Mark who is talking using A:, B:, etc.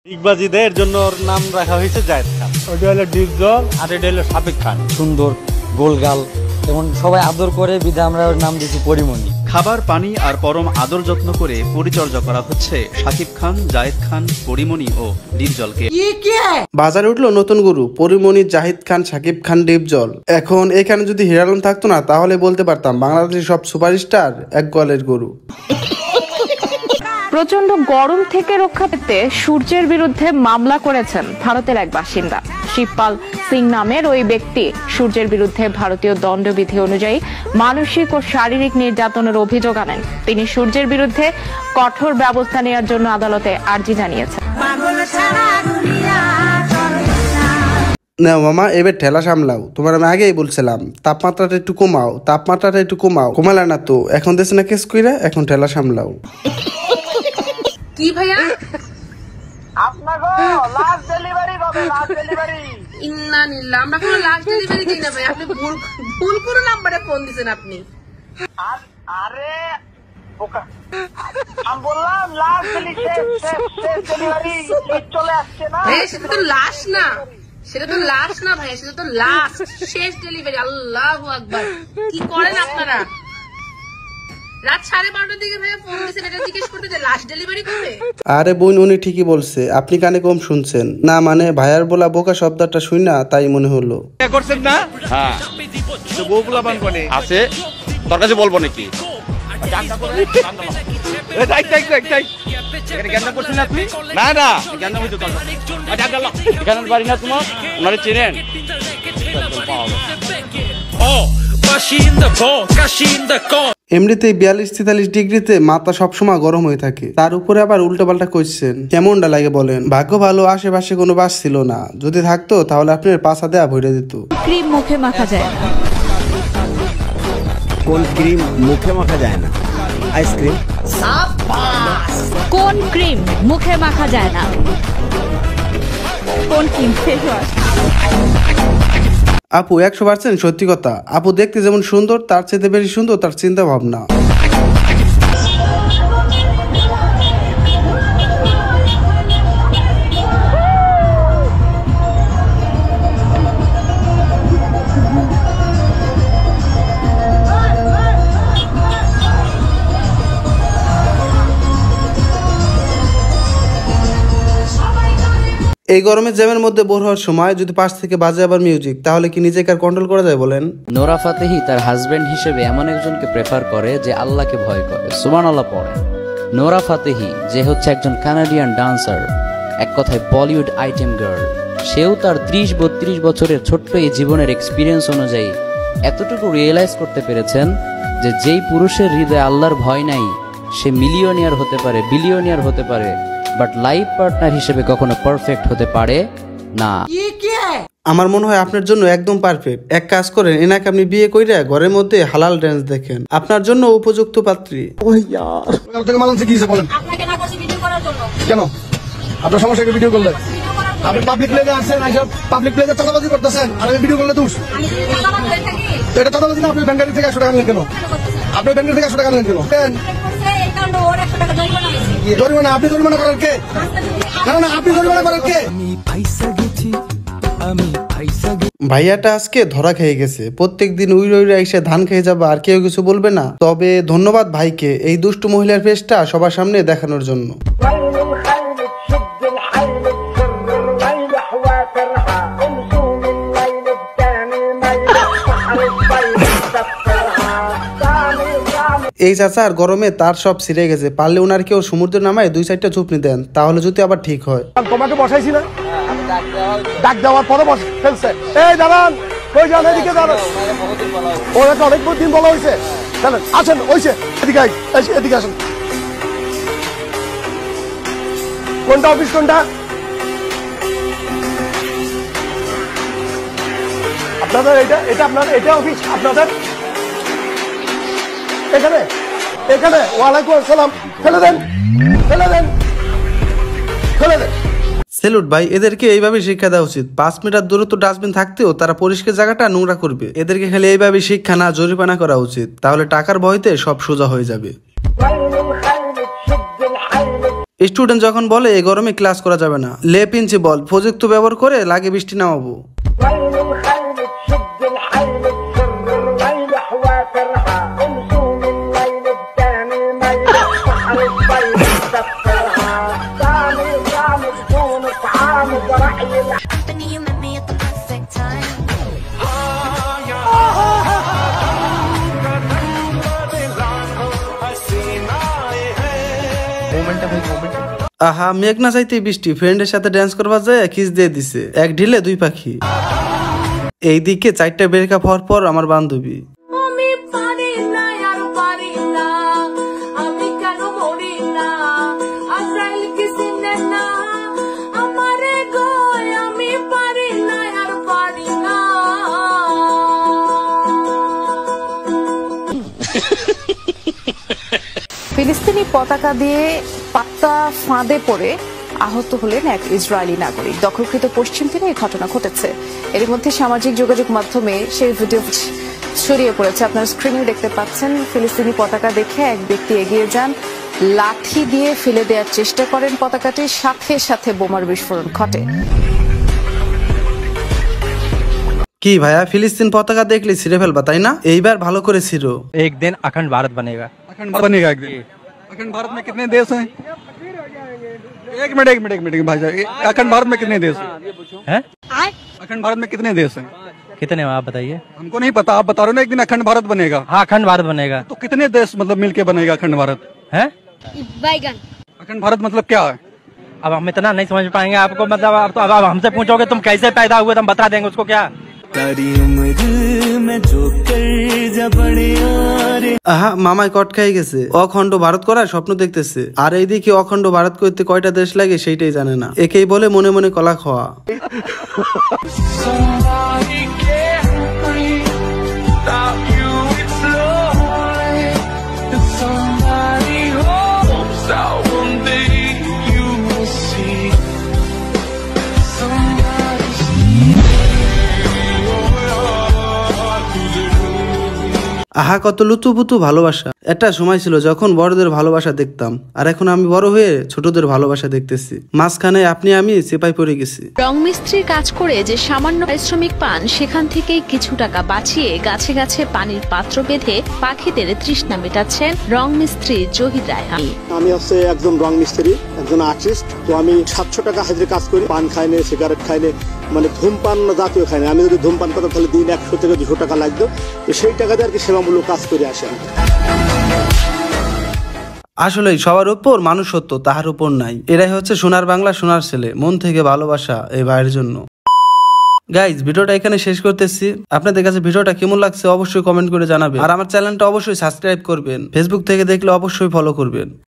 A: ডিগবাজিদের জন্য ওর নাম রাখা হয়েছে জায়েদ খান।
B: ওটা হলো ডিগজল
A: আর এটা হলো সাবেক খান।
C: সুন্দর গোলগাল এবং সবাই আদর করে বিধা আমরা ওর নাম দিয়েছি পরিমণি।
D: খাবার পানি আর পরম আদর যত্ন করে পরিচর্যা করা হচ্ছে শাকিব খান, জায়েদ খান, পরিমণি ও ডিপজলকে।
E: বাজারে উঠলো নতুন গরু পরিমণি, জাহিদ খান, শাকিব খান, ডিপজল। এখন এখানে যদি হিরো আলম থাকতো না তাহলে বলতে পারতাম বাংলাদেশের সব সুপারস্টার এক গলের গরু।
F: প্রচন্ড গরম থেকে রক্ষা পেতে সূর্যের বিরুদ্ধে মামলা করেছেন ভারতের এক বাসিন্দা। শিবপাল সিং নামের ওই ব্যক্তি সূর্যের বিরুদ্ধে ভারতীয় দণ্ডবিধি অনুযায়ী মানসিক ও শারীরিক নির্যাতনের অভিযোগ আনেন। তিনি সূর্যের বিরুদ্ধে কঠোর ব্যবস্থা নেওয়ার জন্য আদালতে আর্জি জানিয়েছেন।
E: না মামা, এবার ঠেলা সামলাও। তোমার আমি আগেই বলছিলাম তাপমাত্রাটা একটু কমাও। কমালা না তো, এখন দেশ না কেস কইরা, এখন ঠেলা সামলাও।
G: কি ভাইয়া?
H: লাস্ট ডেলিভারি কবে? লাস্ট ডেলিভারি
G: ইন্নালিল্লাহ, আমরা কোনো লাস্ট ডেলিভারি দিই না ভাই। আপনি ভুল পুরো নাম্বারে ফোন দিয়েছেন আপনি।
H: আরে বোকা, আমি বললাম লাস্ট ডেলিভারি চলে আসছে না।
G: সেটা তো লাশ না, সেটা তো লাশ না ভাইয়া, সেটা তো লাস্ট শেষ ডেলিভারি। আল্লাহু আকবার, কি করেন আপনারা? রাত 12:30টার দিকে ভাইয়া ফোন দিয়েছেন এটা জিজ্ঞেস করতে যে লাস্ট ডেলিভারি কবে?
E: আরে বোন, উনি ঠিকই বলছে, আপনি কানে কম শুনছেন। না মানে ভাইয়ার বলা বোকা শব্দটা শুই না তাই মনে হলো।
A: করছেন না? হ্যাঁ, তো বউগুলা বান কোনে আছে, তোর কাছে বলবো নাকি? না না, এখানে বাড়ি না তোমার, ওনারে চেনেন?
E: এমনিতেই 42-43 ডিগ্রিতে মাথা সবসময় গরম হয়ে থাকে, তার উপরে আবার উল্টোপাল্টা করছেন, কেমনটা লাগে বলেন? ভাগ্য ভালো আশেপাশে কোনো বাস ছিল না, যদি থাকতো তাহলে আপনার পাছা দেয়া ভরে দিত।
I: ক্রিম মুখে মাখা যায় না।
J: কোন ক্রিম মুখে মাখা যায় না? আইসক্রিম।
I: কোন ক্রিম মুখে মাখা যায় না? কোন ক্রিম? Face wash.
E: আপু 100% সত্যি কথা। আপু দেখতে যেমন সুন্দর, তার চেয়ে বেশি সুন্দর তার চিন্তা ভাবনা। এই গরমে জ্যামের মধ্যে বোর হওয়ার সময় যদি পাশ থেকে বাজে আবার মিউজিক, তাহলে কি নিজেকে আর কন্ট্রোল করা যায় বলেন?
C: নোরা ফাতেহি তার হাজবেন্ড হিসেবে এমন একজনকে প্রেফার করে যে আল্লাহকে ভয় করে, সুবহানাল্লাহ পড়ে। নোরা ফাতেহি যে হচ্ছে একজন কানাডিয়ান ডান্সার, এক কথায় বলিউড আইটেম গার্ল, সেও তার 30-32 বছরের ছোট্ট এই জীবনের এক্সপিরিয়েন্স অনুযায়ী এতটুকু রিয়েলাইজ করতে পেরেছেন যে যেই পুরুষের হৃদয়ে আল্লাহর ভয় নাই সে মিলিয়নিয়ার হতে পারে, বিলিয়নিয়ার হতে পারে, বাট লাইফ পার্টনার হিসেবে কখনো পারফেক্ট হতে পারে না।
E: আমার মনে হয় আপনার জন্য একদম পারফেক্ট। এক কাজ করেন, এনাকে আপনি বিয়ে কইরা ঘরের মধ্যে হালাল ডান্স দেখেন, আপনার জন্য উপযুক্ত পাত্রী।
H: কেন আপনার সমস্যা? ভিডিও করলে আপনি পাবলিক প্লেসে আসছেন, পাবলিক প্লেসে চাঁদাবাজি করতেছেন, আর ভিডিও করলে দোষ। এটা চাঁদাবাজি না? আপনি ব্যাংক থেকে 100 টাকা নিলেন কেন? আপনি ব্যাংক থেকে 100 টাকা নিলেন কেন? জরিমানা? আপনি জরিমানা করেন কে? না, আপনি জরিমানা করেন কে?
E: ভাইয়াটা আজকে ধরা খেয়ে গেছে। প্রত্যেকদিন উইরে উইরে এসে ধান খেয়ে যাবে, আর কেউ কিছু বলবে না। তবে ধন্যবাদ ভাইকে এই দুষ্টু মহিলার ফেসটা সবার সামনে দেখানোর জন্য। এই চাচার গরমে তার সব ছিঁড়ে গেছে, পারলে ওনার কেউ সমুদ্রে নামায় 2-4টা চুপনি দেন, তাহলে যদি আবার ঠিক হয়।
H: তোমাকে বসাইছি না? ডাক দেওয়ার পরে বস ফেলছে। এই দাঁড়ান, কই যান? এদিকে দাঁড়ান। ওরা তো অনেক দিন বলা হয়েছে। চলেন, আসেন, হয়েছে, এদিকে এদিকে আসেন। কোনটা অফিস? কোনটা আপনাদের? এটা আপনার, এটা অফিস আপনাদের? এখানে এখানে ওয়ালাইকুম আসসালাম। ফেলে দেন।
E: সেলুট ভাই, এদেরকে এইভাবে শিক্ষা দেওয়া উচিত। 5 মিটার দূরত্ব ডাস্টবিন থাকতেও তারা পরিষ্কার জায়গাটা নোংরা করবে। এদেরকে খালি এইভাবে শিক্ষা না জরিমানা করা উচিত, তাহলে টাকার ভয়তে সব সোজা হয়ে যাবে। স্টুডেন্ট যখন বলে এই গরমে ক্লাস করা যাবে না, লে প্রিন্সিপাল প্রযুক্তি ব্যবহার করে লাগে বৃষ্টি নামাবো। আহা, মেঘ না চাইতে বৃষ্টি, ফ্রেন্ডের সাথে ড্যান্স করবা যায় কিস দিয়ে দিছে, এক ঢিলে দুই পাখি। এইদিকে 4টা ব্রেকআপ হওয়ার পর আমার বান্ধবী
F: ফিলিস্তিনি পতাকা দিয়ে পাত্তা ফাঁদে পড়ে আহত হলেন এক ইসরায়েলি নাগরিক। দখলকৃত পশ্চিম তীরে এই ঘটনা ঘটেছে। এর মধ্যে সামাজিক যোগাযোগ মাধ্যমে সেই ভিডিও ছড়িয়ে পড়েছে। আপনারা স্ক্রিনে দেখতে পাচ্ছেন। ফিলিস্তিনি পতাকা দেখে এক ব্যক্তি এগিয়ে যান, লাঠি দিয়ে ফেলে দেওয়ার চেষ্টা করেন পতাকাটির, সাথে সাথে বোমার বিস্ফোরণ ঘটে।
E: কি ভাইয়া, ফিলিস্তিন পতাকা দেখলে ছিঁড়ে ফেলবা তাই না? এইবার ভালো করে ছিঁড়ো।
B: एक दिन अखंड भारत बनेगा।
H: अखंड भारत बनेगा एक दिन। अखंड भारत में कितने देश हैं? एक मिनट भाई साहब, अखंड भारत में कितने देश
B: हैं?
H: अखंड भारत में कितने देश हैं?
B: कितने आप बताइए।
H: हमको नहीं पता, आप बता रहे हो ना एक दिन अखंड भारत बनेगा।
B: हाँ, अखंड भारत बनेगा।
H: तो कितने देश मतलब मिलके बनेगा अखंड भारत?
B: है
H: अखंड भारत मतलब क्या है?
B: अब हम इतना नहीं समझ पाएंगे आपको, मतलब अब हमसे पूछोगे तुम कैसे पैदा हुए, तो हम बता देंगे उसको क्या।
E: আহা, মামাই কট খাই গেছে, অখণ্ড ভারত করার স্বপ্ন দেখতেছে, আর এইদিকে অখণ্ড ভারত করতে কয়টা দেশ লাগে সেইটাই জানে না। একেই বলে মনে মনে কলা খাওয়া। আহা, কত লুতুপুতু ভালোবাসা। একটা সময় ছিল যখন বড়দের ভালোবাসা দেখতাম, আর এখন আমি বড় হয়ে ছোটদের ভালোবাসা দেখতেছি। মাঝখানে আপনি আমি চেপাই পড়ে গেছি।
K: রং মিস্ত্রির কাজ করে যে সামান্য পারিশ্রমিক পান, সেখান থেকেই কিছু টাকা বাঁচিয়ে গাছে গাছে পানির পাত্র বেঁধে পাখিদের তৃষ্ণা মেটাচ্ছেন রং মিস্ত্রি জহির রায়হান।
L: আমি হচ্ছে একজন রং মিস্ত্রি, একজন আর্টিস্ট। তো আমি 700 টাকা হাজিরে কাজ করি। পান খাই না, সিগারেট খাই না, মানে ধূমপান জাতীয় খাই না। আমি যদি ধূমপান করতাম তাহলে দিন 100 থেকে 200 টাকা লাগতো। তো সেই টাকা দিয়ে আর কি সেবামূলক কাজ করে আসি।
E: আসলে সবার উপর মানুষ সত্য, তাহার উপর নাই। এরাই হচ্ছে সোনার বাংলা, সোনার ছেলে। মন থেকে ভালোবাসা এই ভাইয়ের জন্য। গাইজ, ভিডিওটা এখানে শেষ করতেছি। আপনাদের কাছে ভিডিওটা কেমন লাগছে অবশ্যই কমেন্ট করে জানাবেন, আর আমার চ্যানেলটা অবশ্যই সাবস্ক্রাইব করবেন। ফেসবুক থেকে দেখলে অবশ্যই ফলো করবেন।